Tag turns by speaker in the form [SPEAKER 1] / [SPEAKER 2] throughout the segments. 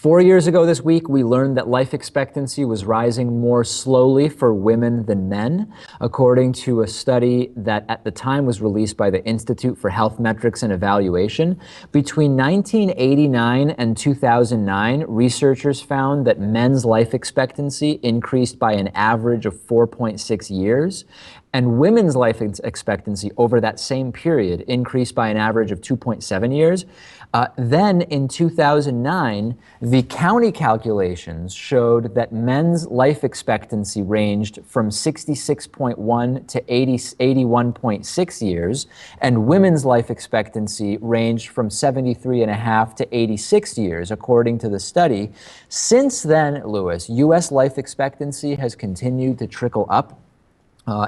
[SPEAKER 1] 4 years ago this week, we learned that life expectancy was rising more slowly for women than men, according to a study that at the time was released by the Institute for Health Metrics and Evaluation. Between 1989 and 2009, researchers found that men's life expectancy increased by an average of 4.6 years, and women's life expectancy over that same period increased by an average of 2.7 years. Then in 2009, the county calculations showed that men's life expectancy ranged from 66.1 to 81.6 years, and women's life expectancy ranged from 73.5 to 86 years, according to the study. Since then, Lewis, U.S. life expectancy has continued to trickle up.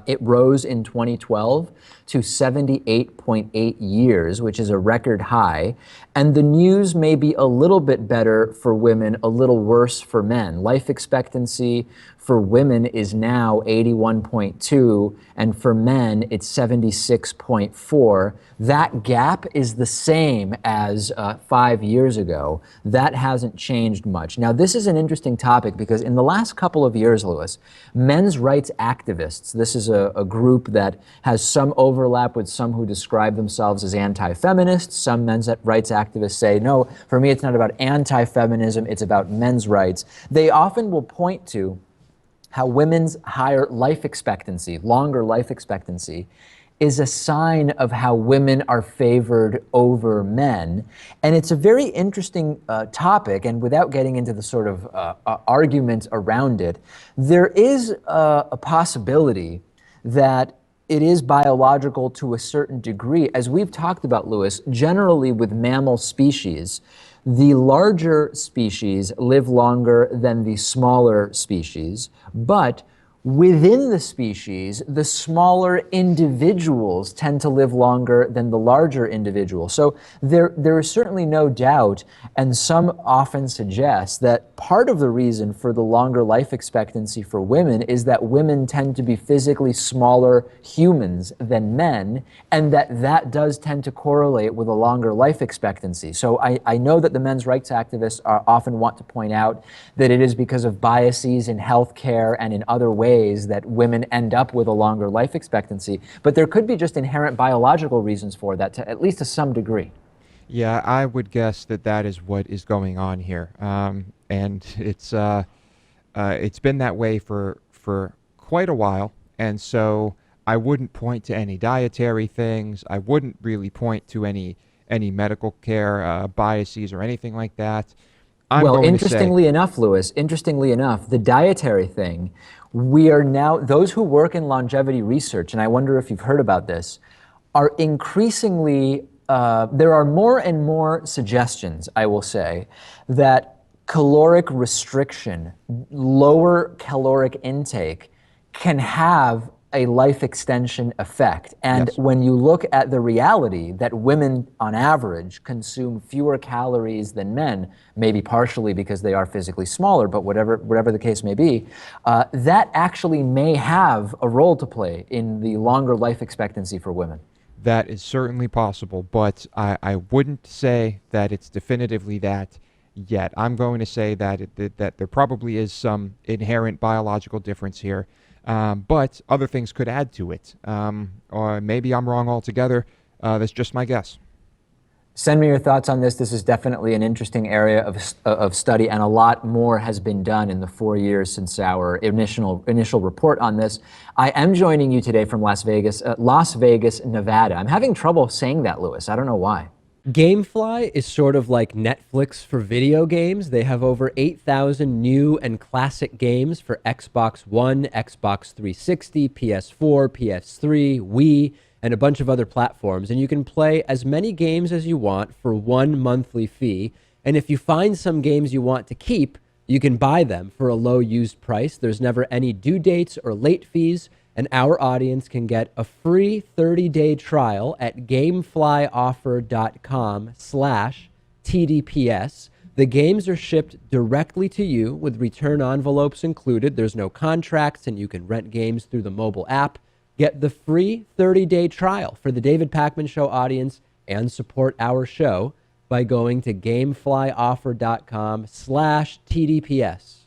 [SPEAKER 1] It rose in 2012 to 78.8 years, which is a record high. And the news may be a little bit better for women, a little worse for men. Life expectancy for women is now 81.2, and for men, it's 76.4. That gap is the same as 5 years ago. That hasn't changed much. Now, this is an interesting topic because in the last couple of years, Lewis, men's rights activists, this is a group that has some overlap with some who describe themselves as anti-feminists. Some men's rights activists say, no, for me, it's not about anti-feminism, it's about men's rights. They often will point to how women's higher life expectancy, longer life expectancy, is a sign of how women are favored over men. And it's a very interesting topic, and without getting into the sort of argument around it, there is a possibility that it is biological to a certain degree. As we've talked about, Lewis, generally with mammal species, the larger species live longer than the smaller species, but within the species, the smaller individuals tend to live longer than the larger individuals. So there is certainly no doubt, and some often suggest that part of the reason for the longer life expectancy for women is that women tend to be physically smaller humans than men, and that does tend to correlate with a longer life expectancy. So I know that the men's rights activists often want to point out that it is because of biases in healthcare and in other ways that women end up with a longer life expectancy, but there could be just inherent biological reasons for that, at least to some degree.
[SPEAKER 2] Yeah, I would guess that that is what is going on here, and it's been that way for quite a while, and so I wouldn't point to any dietary things. I wouldn't really point to any medical care biases or anything like that.
[SPEAKER 1] Well, interestingly enough, Lewis, interestingly enough, the dietary thing, we are now, those who work in longevity research, and I wonder if you've heard about this, are increasingly, there are more and more suggestions, I will say, that caloric restriction, lower caloric intake, can have a life extension effect. And
[SPEAKER 2] Yes.
[SPEAKER 1] when you look at the reality that women on average consume fewer calories than men, maybe partially because they are physically smaller, but whatever the case may be, that actually may have a role to play in the longer life expectancy for women.
[SPEAKER 2] That is certainly possible, but I wouldn't say that it's definitively that yet. I'm going to say that that there probably is some inherent biological difference here. But other things could add to it. Or maybe I'm wrong altogether. That's just my guess.
[SPEAKER 1] Send me your thoughts on this. This is definitely an interesting area of study, and a lot more has been done in the 4 years since our initial report on this. I am joining you today from Las Vegas, Nevada. I'm having trouble saying that, Lewis. I don't know why.
[SPEAKER 3] Gamefly is sort of like Netflix for video games. They have over 8,000 new and classic games for Xbox One, Xbox 360, PS4, PS3, Wii, and a bunch of other platforms. And you can play as many games as you want for one monthly fee. And if you find some games you want to keep, you can buy them for a low used price. There's never any due dates or late fees. And our audience can get a free 30-day trial at gameflyoffer.com/TDPS. The games are shipped directly to you with return envelopes included. There's no contracts, and you can rent games through the mobile app. Get the free 30-day trial for the David Pakman Show audience and support our show by going to gameflyoffer.com/TDPS.